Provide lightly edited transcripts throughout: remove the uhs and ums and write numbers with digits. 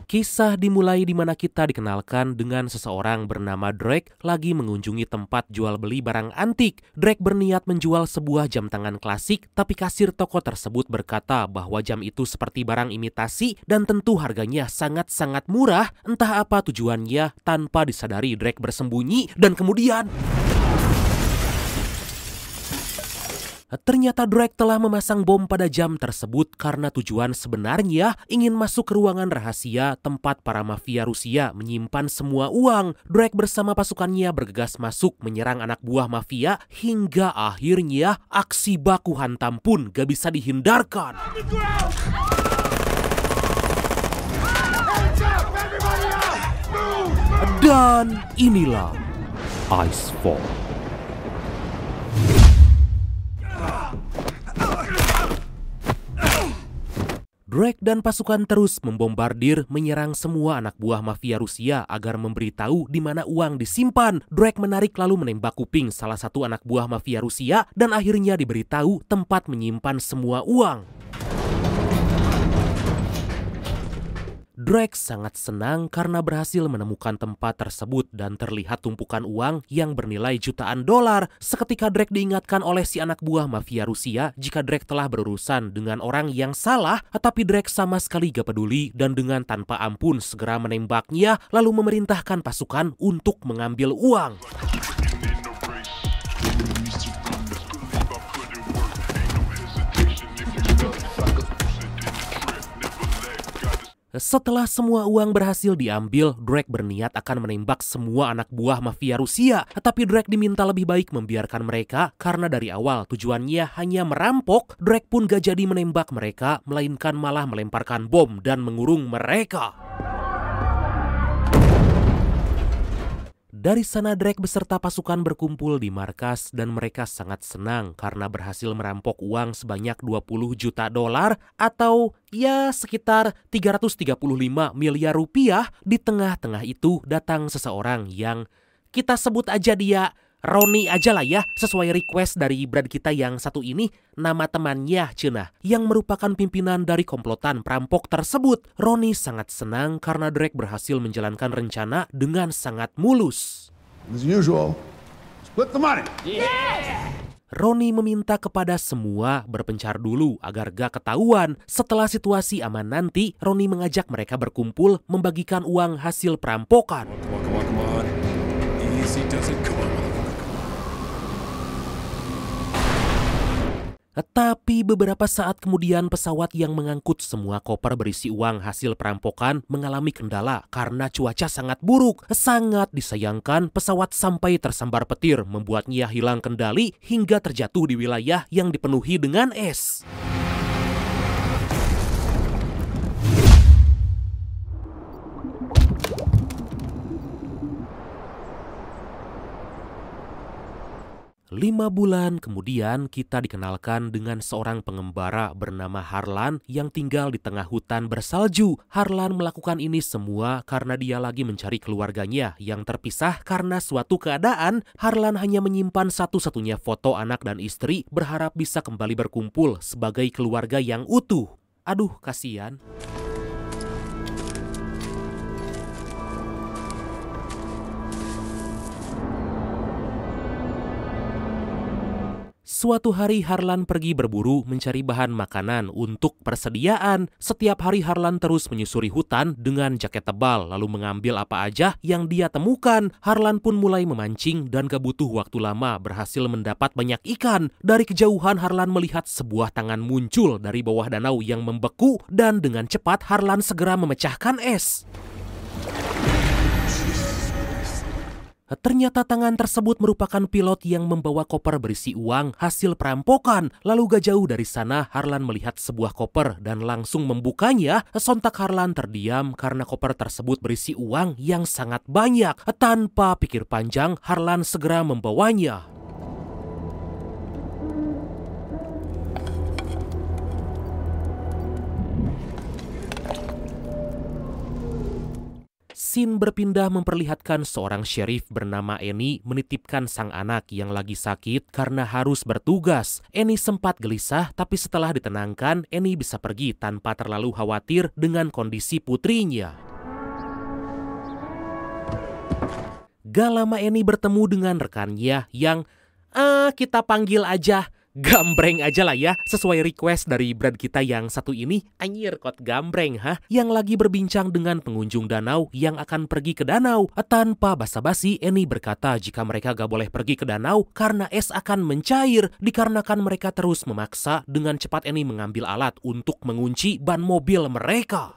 Kisah dimulai di mana kita dikenalkan dengan seseorang bernama Drake lagi mengunjungi tempat jual beli barang antik. Drake berniat menjual sebuah jam tangan klasik, tapi kasir toko tersebut berkata bahwa jam itu seperti barang imitasi dan tentu harganya sangat-sangat murah. Entah apa tujuannya, tanpa disadari Drake bersembunyi dan kemudian ternyata Drake telah memasang bom pada jam tersebut karena tujuan sebenarnya ingin masuk ke ruangan rahasia tempat para mafia Rusia menyimpan semua uang. Drake bersama pasukannya bergegas masuk menyerang anak buah mafia hingga akhirnya aksi baku hantam pun gak bisa dihindarkan. Dan inilah Icefall. Drake dan pasukan terus membombardir menyerang semua anak buah mafia Rusia agar memberitahu di mana uang disimpan. Drake menarik lalu menembak kuping salah satu anak buah mafia Rusia dan akhirnya diberitahu tempat menyimpan semua uang. Drake sangat senang karena berhasil menemukan tempat tersebut dan terlihat tumpukan uang yang bernilai jutaan dolar. Seketika Drake diingatkan oleh si anak buah mafia Rusia jika Drake telah berurusan dengan orang yang salah, tapi Drake sama sekali gak peduli dan dengan tanpa ampun segera menembaknya lalu memerintahkan pasukan untuk mengambil uang. Setelah semua uang berhasil diambil, Drake berniat akan menembak semua anak buah mafia Rusia. Tapi Drake diminta lebih baik membiarkan mereka karena dari awal tujuannya hanya merampok. Drake pun gak jadi menembak mereka, melainkan malah melemparkan bom dan mengurung mereka. Dari sana Drake beserta pasukan berkumpul di markas dan mereka sangat senang karena berhasil merampok uang sebanyak 20 juta dolar atau ya sekitar 335 miliar rupiah. Di tengah-tengah itu datang seseorang yang kita sebut aja dia Ronnie aja lah ya, sesuai request dari brand kita yang satu ini, nama temannya Cenah, yang merupakan pimpinan dari komplotan perampok tersebut. Ronnie sangat senang karena Drake berhasil menjalankan rencana dengan sangat mulus. As usual, split the money. Yeah! Ronnie meminta kepada semua berpencar dulu agar gak ketahuan. Setelah situasi aman nanti, Ronnie mengajak mereka berkumpul membagikan uang hasil perampokan. Come on. Easy does it. Come on. Tapi beberapa saat kemudian pesawat yang mengangkut semua koper berisi uang hasil perampokan mengalami kendala karena cuaca sangat buruk. Sangat disayangkan pesawat sampai tersambar petir membuatnya hilang kendali hingga terjatuh di wilayah yang dipenuhi dengan es. Lima bulan kemudian kita dikenalkan dengan seorang pengembara bernama Harlan yang tinggal di tengah hutan bersalju. Harlan melakukan ini semua karena dia lagi mencari keluarganya yang terpisah karena suatu keadaan. Harlan hanya menyimpan satu-satunya foto anak dan istri, berharap bisa kembali berkumpul sebagai keluarga yang utuh. Aduh, kasihan. Suatu hari Harlan pergi berburu mencari bahan makanan untuk persediaan. Setiap hari Harlan terus menyusuri hutan dengan jaket tebal lalu mengambil apa aja yang dia temukan. Harlan pun mulai memancing dan gak butuh waktu lama berhasil mendapat banyak ikan. Dari kejauhan Harlan melihat sebuah tangan muncul dari bawah danau yang membeku dan dengan cepat Harlan segera memecahkan es. Ternyata tangan tersebut merupakan pilot yang membawa koper berisi uang hasil perampokan. Lalu gak jauh dari sana, Harlan melihat sebuah koper dan langsung membukanya. Sontak Harlan terdiam karena koper tersebut berisi uang yang sangat banyak. Tanpa pikir panjang, Harlan segera membawanya. Scene berpindah memperlihatkan seorang sheriff bernama Annie menitipkan sang anak yang lagi sakit karena harus bertugas. Annie sempat gelisah, tapi setelah ditenangkan, Annie bisa pergi tanpa terlalu khawatir dengan kondisi putrinya. Gak lama Annie bertemu dengan rekannya yang kita panggil aja Gambreng aja lah ya, sesuai request dari brand kita yang satu ini. Anjir, kok Gambreng yang lagi berbincang dengan pengunjung danau yang akan pergi ke danau. Tanpa basa-basi, Annie berkata jika mereka gak boleh pergi ke danau karena es akan mencair. Dikarenakan mereka terus memaksa, dengan cepat Annie mengambil alat untuk mengunci ban mobil mereka.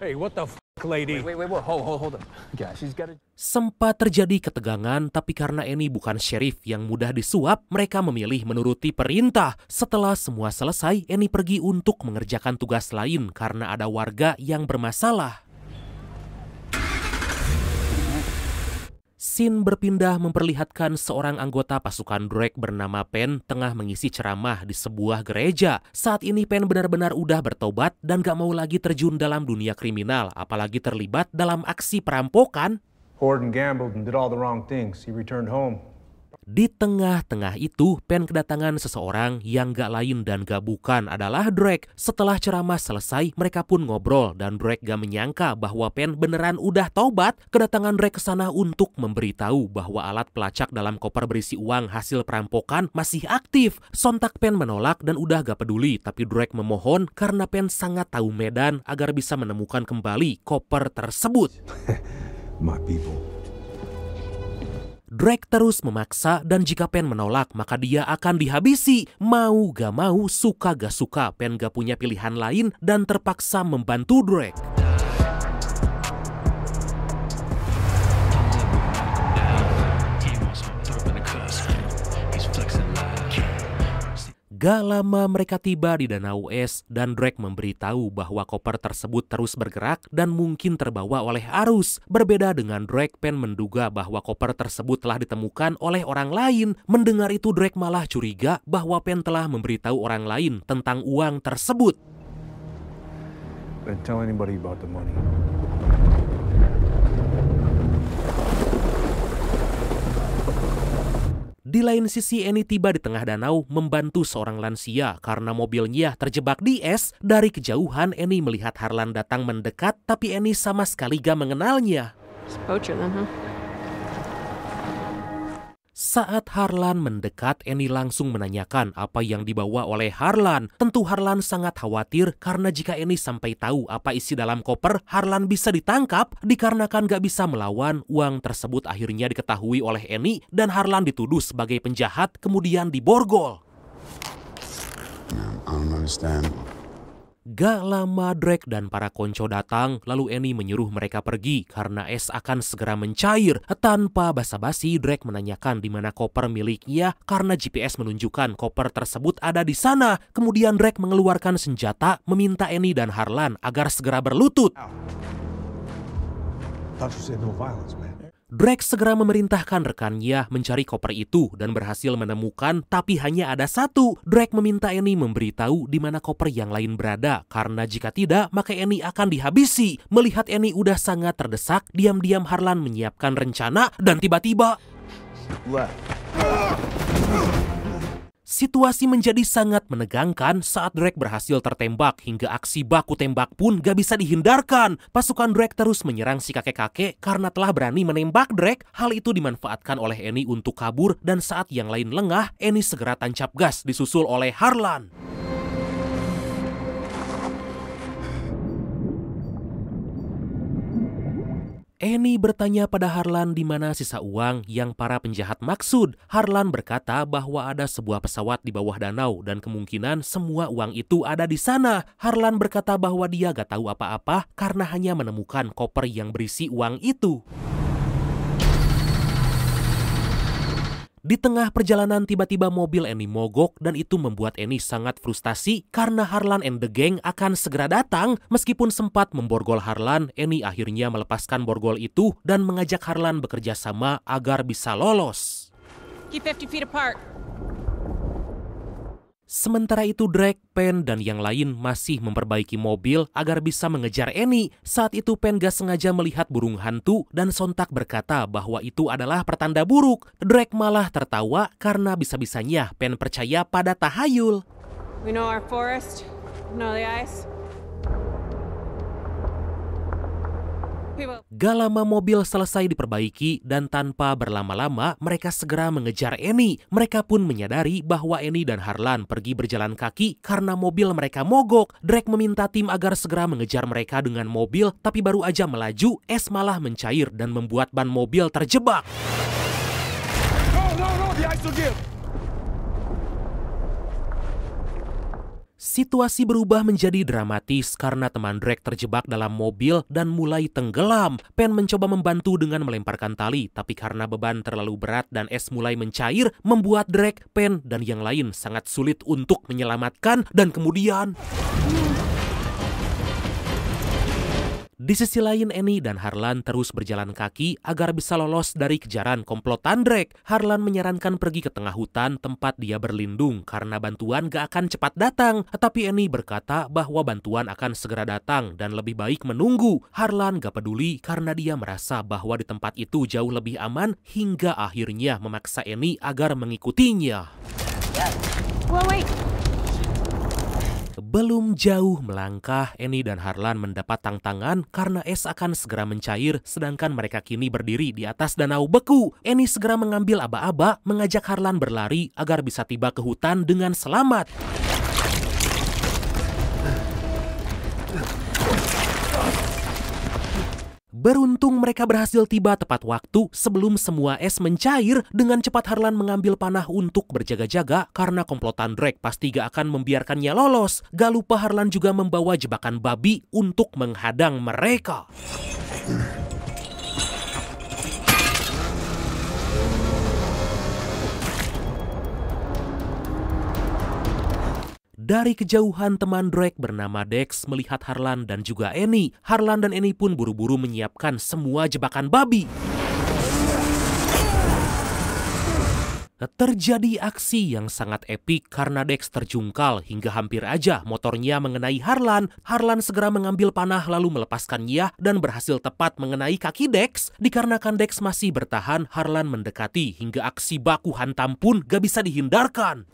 Hey, what the lady? Wait, hold up. Yeah, she's got a... Sempat terjadi ketegangan, tapi karena Annie bukan sheriff yang mudah disuap, mereka memilih menuruti perintah. Setelah semua selesai, Annie pergi untuk mengerjakan tugas lain karena ada warga yang bermasalah. Scene berpindah memperlihatkan seorang anggota pasukan Drake bernama Penn tengah mengisi ceramah di sebuah gereja. Saat ini Penn benar-benar udah bertobat dan gak mau lagi terjun dalam dunia kriminal, apalagi terlibat dalam aksi perampokan. Hoard and gambled and did all the wrong things. He returned home. Di tengah-tengah itu, Penn kedatangan seseorang yang gak lain dan gak bukan adalah Drake. Setelah ceramah selesai, mereka pun ngobrol dan Drake gak menyangka bahwa Penn beneran udah tobat. Kedatangan Drake ke sana untuk memberitahu bahwa alat pelacak dalam koper berisi uang hasil perampokan masih aktif. Sontak Penn menolak dan udah gak peduli, tapi Drake memohon karena Penn sangat tahu medan agar bisa menemukan kembali koper tersebut. My people. Drake terus memaksa dan jika Penn menolak maka dia akan dihabisi. Mau gak mau, suka gak suka, Penn gak punya pilihan lain dan terpaksa membantu Drake. Gak lama mereka tiba di Danau Es dan Drake memberitahu bahwa koper tersebut terus bergerak dan mungkin terbawa oleh arus. Berbeda dengan Drake, Penn menduga bahwa koper tersebut telah ditemukan oleh orang lain. Mendengar itu Drake malah curiga bahwa Penn telah memberitahu orang lain tentang uang tersebut. Don't tell anybody about the money. Di lain sisi, Annie tiba di tengah danau membantu seorang lansia karena mobilnya terjebak di es. Dari kejauhan, Annie melihat Harlan datang mendekat, tapi Annie sama sekali gak mengenalnya. Poacher then, huh? Saat Harlan mendekat, Annie langsung menanyakan apa yang dibawa oleh Harlan. Tentu Harlan sangat khawatir karena jika Annie sampai tahu apa isi dalam koper, Harlan bisa ditangkap. Dikarenakan gak bisa melawan, uang tersebut akhirnya diketahui oleh Annie dan Harlan dituduh sebagai penjahat kemudian diborgol. I don't understand. Gak lama Drake dan para konco datang, lalu Annie menyuruh mereka pergi karena es akan segera mencair. Tanpa basa-basi, Drake menanyakan di mana koper miliknya karena GPS menunjukkan koper tersebut ada di sana. Kemudian Drake mengeluarkan senjata, meminta Annie dan Harlan agar segera berlutut. Thought you said no violence, man. Drake segera memerintahkan rekannya mencari koper itu dan berhasil menemukan, tapi hanya ada satu. Drake meminta Annie memberitahu di mana koper yang lain berada, karena jika tidak, maka Annie akan dihabisi. Melihat Annie udah sangat terdesak, diam-diam Harlan menyiapkan rencana dan tiba-tiba situasi menjadi sangat menegangkan saat Drake berhasil tertembak hingga aksi baku tembak pun gak bisa dihindarkan. Pasukan Drake terus menyerang si kakek-kakek karena telah berani menembak Drake. Hal itu dimanfaatkan oleh Annie untuk kabur dan saat yang lain lengah, Annie segera tancap gas disusul oleh Harlan. Annie bertanya pada Harlan di mana sisa uang yang para penjahat maksud. Harlan berkata bahwa ada sebuah pesawat di bawah danau dan kemungkinan semua uang itu ada di sana. Harlan berkata bahwa dia gak tahu apa-apa karena hanya menemukan koper yang berisi uang itu. Di tengah perjalanan tiba-tiba mobil Annie mogok dan itu membuat Annie sangat frustasi karena Harlan and the gang akan segera datang. Meskipun sempat memborgol Harlan, Annie akhirnya melepaskan borgol itu dan mengajak Harlan bekerja sama agar bisa lolos. Keep 50 feet apart. Sementara itu Drake, Penn, dan yang lain masih memperbaiki mobil agar bisa mengejar Annie. Saat itu Penn gak sengaja melihat burung hantu dan sontak berkata bahwa itu adalah pertanda buruk. Drake malah tertawa karena bisa-bisanya Penn percaya pada tahayul. We know our forest, we know the ice. People. Gak lama mobil selesai diperbaiki dan tanpa berlama-lama mereka segera mengejar Annie. Mereka pun menyadari bahwa Annie dan Harlan pergi berjalan kaki karena mobil mereka mogok. Drake meminta tim agar segera mengejar mereka dengan mobil, tapi baru aja melaju, es malah mencair dan membuat ban mobil terjebak. No, the ice will give. Situasi berubah menjadi dramatis karena teman Drake terjebak dalam mobil dan mulai tenggelam. Penn mencoba membantu dengan melemparkan tali, tapi karena beban terlalu berat dan es mulai mencair, membuat Drake, Penn, dan yang lain sangat sulit untuk menyelamatkan dan kemudian... Di sisi lain, Annie dan Harlan terus berjalan kaki agar bisa lolos dari kejaran komplotan Drake. Harlan menyarankan pergi ke tengah hutan tempat dia berlindung karena bantuan gak akan cepat datang. Tapi Annie berkata bahwa bantuan akan segera datang dan lebih baik menunggu. Harlan gak peduli karena dia merasa bahwa di tempat itu jauh lebih aman hingga akhirnya memaksa Annie agar mengikutinya. Well, wait. Belum jauh melangkah, Annie dan Harlan mendapat tantangan karena es akan segera mencair sedangkan mereka kini berdiri di atas danau beku. Annie segera mengambil aba-aba, mengajak Harlan berlari agar bisa tiba ke hutan dengan selamat. Beruntung mereka berhasil tiba tepat waktu sebelum semua es mencair. Dengan cepat Harlan mengambil panah untuk berjaga-jaga karena komplotan Drake pasti gak akan membiarkannya lolos. Gak lupa Harlan juga membawa jebakan babi untuk menghadang mereka. Dari kejauhan teman Drake bernama Dex melihat Harlan dan juga Annie. Harlan dan Annie pun buru-buru menyiapkan semua jebakan babi. Terjadi aksi yang sangat epik karena Dex terjungkal hingga hampir aja motornya mengenai Harlan. Harlan segera mengambil panah lalu melepaskannya dan berhasil tepat mengenai kaki Dex. Dikarenakan Dex masih bertahan, Harlan mendekati hingga aksi baku hantam pun gak bisa dihindarkan.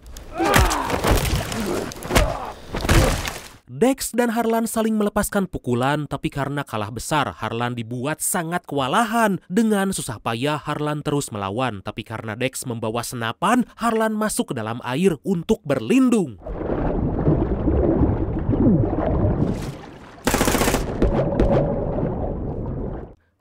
Dex dan Harlan saling melepaskan pukulan, tapi karena kalah besar, Harlan dibuat sangat kewalahan. Dengan susah payah, Harlan terus melawan, tapi karena Dex membawa senapan, Harlan masuk ke dalam air untuk berlindung.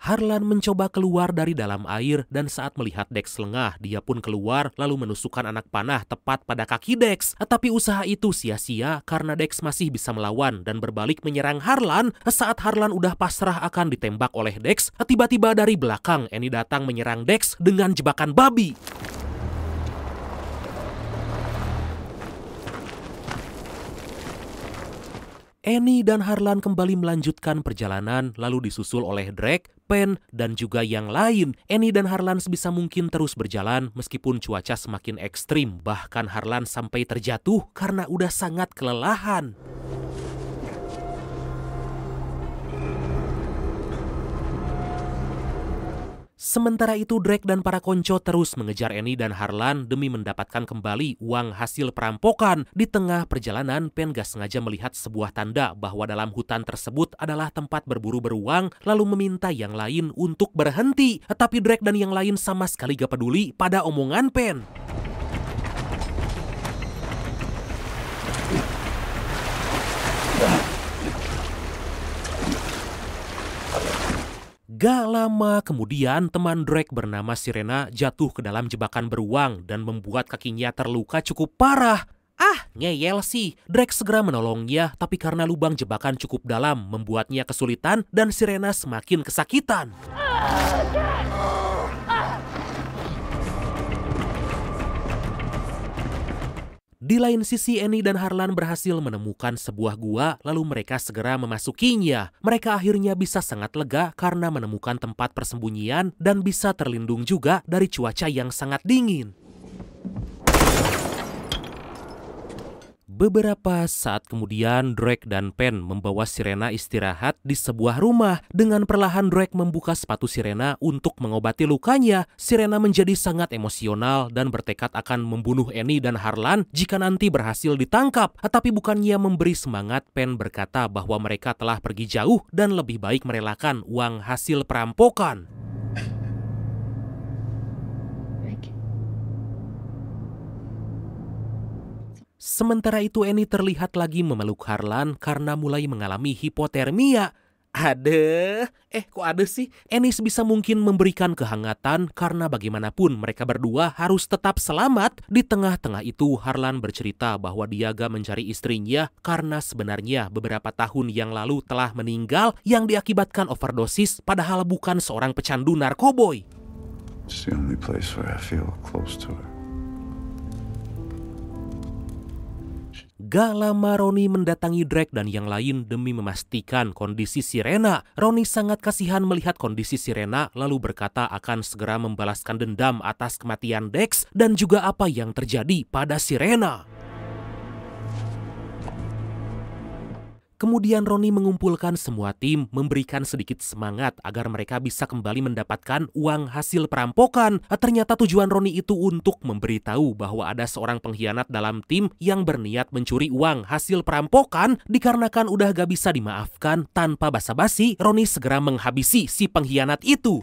Harlan mencoba keluar dari dalam air dan saat melihat Dex lengah, dia pun keluar lalu menusukkan anak panah tepat pada kaki Dex. Tapi usaha itu sia-sia karena Dex masih bisa melawan dan berbalik menyerang Harlan. Saat Harlan udah pasrah akan ditembak oleh Dex, tiba-tiba dari belakang Annie datang menyerang Dex dengan jebakan babi. Annie dan Harlan kembali melanjutkan perjalanan lalu disusul oleh Drake, Penn, dan juga yang lain. Annie dan Harlan sebisa mungkin terus berjalan meskipun cuaca semakin ekstrim. Bahkan Harlan sampai terjatuh karena udah sangat kelelahan. Sementara itu Drake dan para konco terus mengejar Annie dan Harlan demi mendapatkan kembali uang hasil perampokan. Di tengah perjalanan, Penn gak sengaja melihat sebuah tanda bahwa dalam hutan tersebut adalah tempat berburu beruang, lalu meminta yang lain untuk berhenti. Tapi Drake dan yang lain sama sekali gak peduli pada omongan Penn. Gak lama kemudian teman Drake bernama Sirena jatuh ke dalam jebakan beruang dan membuat kakinya terluka cukup parah. Ah, ngeyel sih. Drake segera menolongnya, tapi karena lubang jebakan cukup dalam membuatnya kesulitan dan Sirena semakin kesakitan. Di lain sisi, Annie dan Harlan berhasil menemukan sebuah gua, lalu mereka segera memasukinya. Mereka akhirnya bisa sangat lega karena menemukan tempat persembunyian dan bisa terlindung juga dari cuaca yang sangat dingin. Beberapa saat kemudian, Drake dan Penn membawa Sirena istirahat di sebuah rumah. Dengan perlahan Drake membuka sepatu Sirena untuk mengobati lukanya. Sirena menjadi sangat emosional dan bertekad akan membunuh Annie dan Harlan jika nanti berhasil ditangkap. Tapi bukannya memberi semangat, Penn berkata bahwa mereka telah pergi jauh dan lebih baik merelakan uang hasil perampokan. Sementara itu, Annie terlihat lagi memeluk Harlan karena mulai mengalami hipotermia. Kok ada sih? Annie sebisa mungkin memberikan kehangatan karena bagaimanapun mereka berdua harus tetap selamat. Di tengah-tengah itu, Harlan bercerita bahwa dia gak mencari istrinya karena sebenarnya beberapa tahun yang lalu telah meninggal yang diakibatkan overdosis, padahal bukan seorang pecandu narkoboy. It's the only place where I feel close to her. Gak lama Ronnie mendatangi Drake dan yang lain demi memastikan kondisi Sirena. Ronnie sangat kasihan melihat kondisi Sirena lalu berkata akan segera membalaskan dendam atas kematian Dex dan juga apa yang terjadi pada Sirena. Kemudian Ronnie mengumpulkan semua tim, memberikan sedikit semangat agar mereka bisa kembali mendapatkan uang hasil perampokan. Ternyata tujuan Ronnie itu untuk memberitahu bahwa ada seorang pengkhianat dalam tim yang berniat mencuri uang hasil perampokan. Dikarenakan udah gak bisa dimaafkan, tanpa basa-basi, Ronnie segera menghabisi si pengkhianat itu.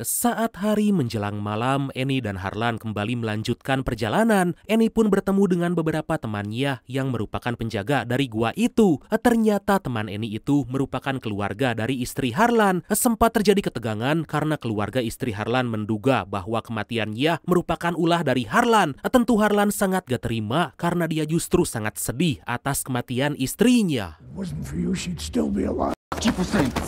Saat hari menjelang malam, Annie dan Harlan kembali melanjutkan perjalanan. Annie pun bertemu dengan beberapa temannya yang merupakan penjaga dari gua itu. Ternyata teman Annie itu merupakan keluarga dari istri Harlan. Sempat terjadi ketegangan karena keluarga istri Harlan menduga bahwa kematiannya merupakan ulah dari Harlan. Tentu Harlan sangat gak terima karena dia justru sangat sedih atas kematian istrinya. Wasn't for you, she'd still be alive.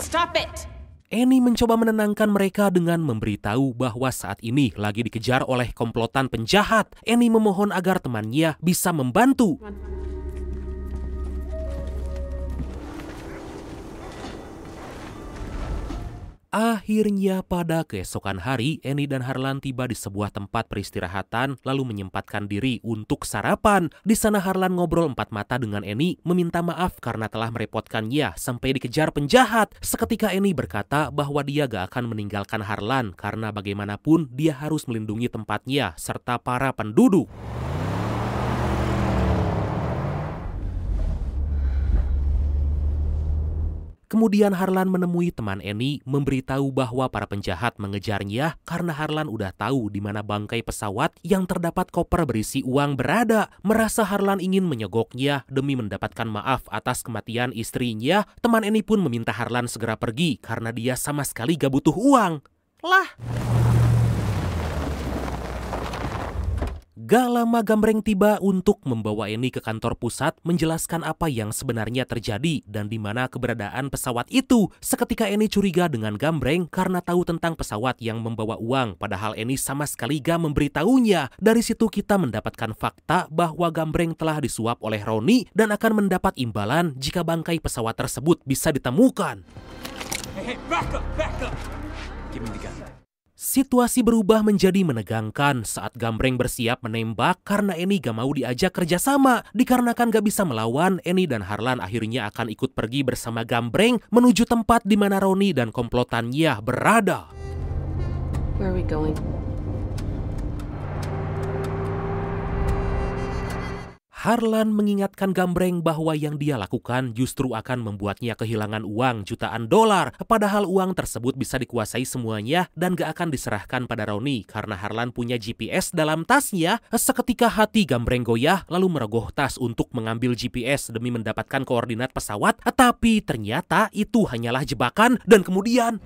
Stop it! Annie mencoba menenangkan mereka dengan memberitahu bahwa saat ini lagi dikejar oleh komplotan penjahat. Annie memohon agar temannya bisa membantu. Akhirnya pada keesokan hari, Annie dan Harlan tiba di sebuah tempat peristirahatan lalu menyempatkan diri untuk sarapan. Di sana Harlan ngobrol empat mata dengan Annie, meminta maaf karena telah merepotkannya sampai dikejar penjahat. Seketika Annie berkata bahwa dia gak akan meninggalkan Harlan karena bagaimanapun dia harus melindungi tempatnya serta para penduduk. Kemudian Harlan menemui teman Annie, memberitahu bahwa para penjahat mengejarnya karena Harlan udah tahu di mana bangkai pesawat yang terdapat koper berisi uang berada. Merasa Harlan ingin menyogoknya demi mendapatkan maaf atas kematian istrinya, teman Annie pun meminta Harlan segera pergi karena dia sama sekali gak butuh uang. Lah! Gak lama Gambreng tiba untuk membawa Annie ke kantor pusat menjelaskan apa yang sebenarnya terjadi dan di mana keberadaan pesawat itu. Seketika Annie curiga dengan Gambreng karena tahu tentang pesawat yang membawa uang, padahal Annie sama sekali gak memberitahunya. Dari situ kita mendapatkan fakta bahwa Gambreng telah disuap oleh Ronnie dan akan mendapat imbalan jika bangkai pesawat tersebut bisa ditemukan. Hey, back up! Give me the gun. Situasi berubah menjadi menegangkan saat Gambreng bersiap menembak karena Annie gak mau diajak kerjasama. Dikarenakan gak bisa melawan, Annie dan Harlan akhirnya akan ikut pergi bersama Gambreng menuju tempat di mana Ronnie dan komplotannya berada. Where are we going? Harlan mengingatkan Gambreng bahwa yang dia lakukan justru akan membuatnya kehilangan uang jutaan dolar. Padahal uang tersebut bisa dikuasai semuanya dan gak akan diserahkan pada Ronnie karena Harlan punya GPS dalam tasnya. Seketika hati Gambreng goyah lalu merogoh tas untuk mengambil GPS demi mendapatkan koordinat pesawat. Tapi ternyata itu hanyalah jebakan dan kemudian...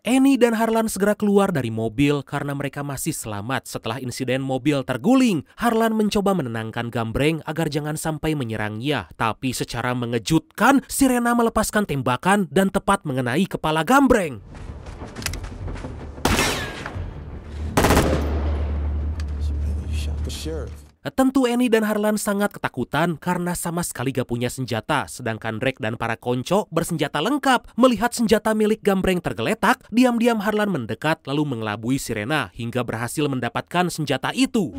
Annie dan Harlan segera keluar dari mobil karena mereka masih selamat setelah insiden mobil terguling. Harlan mencoba menenangkan Gambreng agar jangan sampai menyerangnya, tapi secara mengejutkan Sirena melepaskan tembakan dan tepat mengenai kepala Gambreng. Tentu Annie dan Harlan sangat ketakutan karena sama sekali gak punya senjata, sedangkan Drake dan para konco bersenjata lengkap. Melihat senjata milik Gambreng tergeletak, diam-diam Harlan mendekat lalu mengelabui Sirena hingga berhasil mendapatkan senjata itu.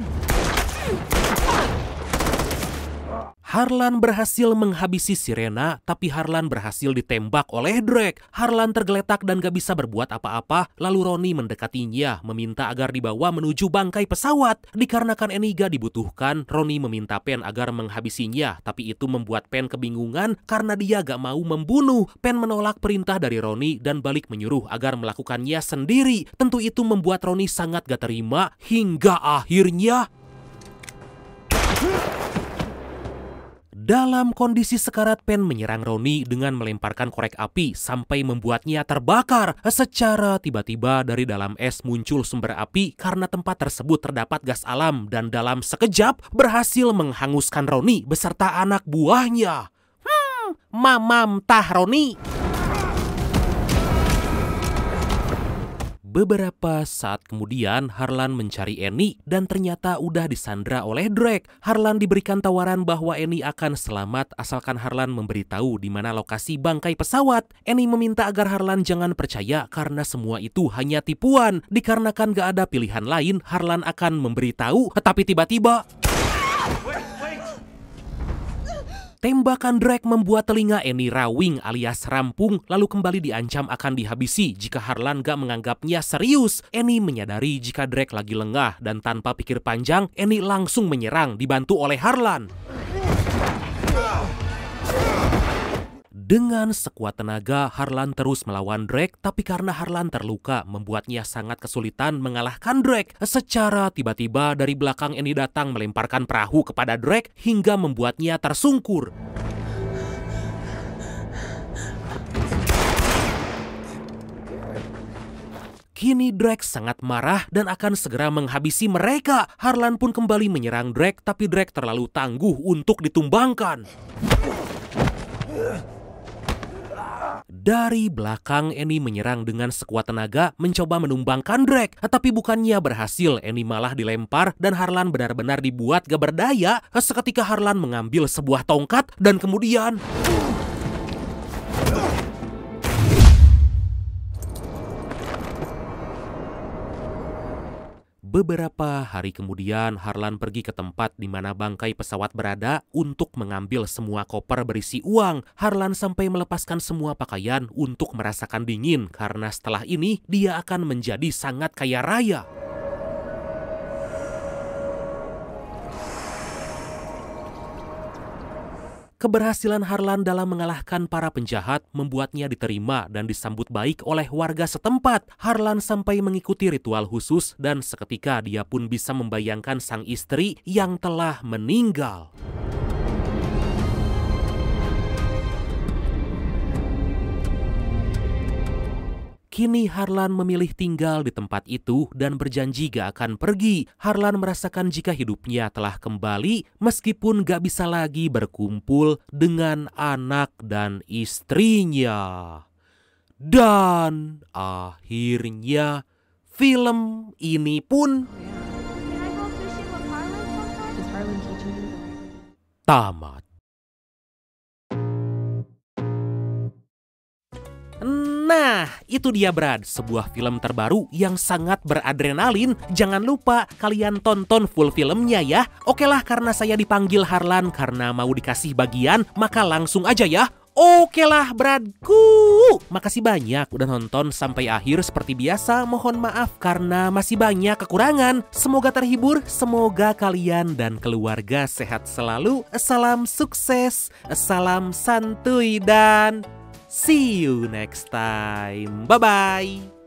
Harlan berhasil menghabisi Sirena, tapi Harlan berhasil ditembak oleh Drake. Harlan tergeletak dan gak bisa berbuat apa-apa, lalu Ronnie mendekatinya, meminta agar dibawa menuju bangkai pesawat. Dikarenakan Annie gak dibutuhkan, Ronnie meminta Pen agar menghabisinya, tapi itu membuat Pen kebingungan karena dia gak mau membunuh. Pen menolak perintah dari Ronnie dan balik menyuruh agar melakukannya sendiri. Tentu itu membuat Ronnie sangat gak terima, hingga akhirnya... Dalam kondisi sekarat, Pen menyerang Ronnie dengan melemparkan korek api sampai membuatnya terbakar. Secara tiba-tiba dari dalam es muncul sumber api karena tempat tersebut terdapat gas alam dan dalam sekejap berhasil menghanguskan Ronnie beserta anak buahnya. Mamam tah Ronnie. Beberapa saat kemudian, Harlan mencari Annie dan ternyata udah disandra oleh Drake. Harlan diberikan tawaran bahwa Annie akan selamat asalkan Harlan memberitahu di mana lokasi bangkai pesawat. Annie meminta agar Harlan jangan percaya karena semua itu hanya tipuan. Dikarenakan gak ada pilihan lain, Harlan akan memberitahu, tapi tiba-tiba... Tembakan Drake membuat telinga Annie rawing alias rampung, lalu kembali diancam akan dihabisi jika Harlan gak menganggapnya serius. Annie menyadari jika Drake lagi lengah dan tanpa pikir panjang, Annie langsung menyerang dibantu oleh Harlan. Dengan sekuat tenaga, Harlan terus melawan Drake, tapi karena Harlan terluka, membuatnya sangat kesulitan mengalahkan Drake. Secara tiba-tiba dari belakang Annie datang melemparkan perahu kepada Drake hingga membuatnya tersungkur. Kini Drake sangat marah dan akan segera menghabisi mereka. Harlan pun kembali menyerang Drake, tapi Drake terlalu tangguh untuk ditumbangkan. Dari belakang, Annie menyerang dengan sekuat tenaga mencoba menumbangkan Drake. Tapi bukannya berhasil, Annie malah dilempar dan Harlan benar-benar dibuat gak berdaya. Seketika Harlan mengambil sebuah tongkat dan kemudian... Beberapa hari kemudian, Harlan pergi ke tempat di mana bangkai pesawat berada untuk mengambil semua koper berisi uang. Harlan sampai melepaskan semua pakaian untuk merasakan dingin karena setelah ini dia akan menjadi sangat kaya raya. Keberhasilan Harlan dalam mengalahkan para penjahat membuatnya diterima dan disambut baik oleh warga setempat. Harlan sampai mengikuti ritual khusus dan seketika dia pun bisa membayangkan sang istri yang telah meninggal. Kini Harlan memilih tinggal di tempat itu dan berjanji gak akan pergi. Harlan merasakan jika hidupnya telah kembali meskipun gak bisa lagi berkumpul dengan anak dan istrinya. Dan akhirnya film ini pun tamat. Nah, itu dia Brad, sebuah film terbaru yang sangat beradrenalin. Jangan lupa kalian tonton full filmnya ya. Oke lah, karena saya dipanggil Harlan karena mau dikasih bagian, maka langsung aja ya. Oke lah Bradku. Makasih banyak udah nonton sampai akhir. Seperti biasa, mohon maaf karena masih banyak kekurangan. Semoga terhibur, semoga kalian dan keluarga sehat selalu. Salam sukses, salam santuy dan... see you next time. Bye-bye.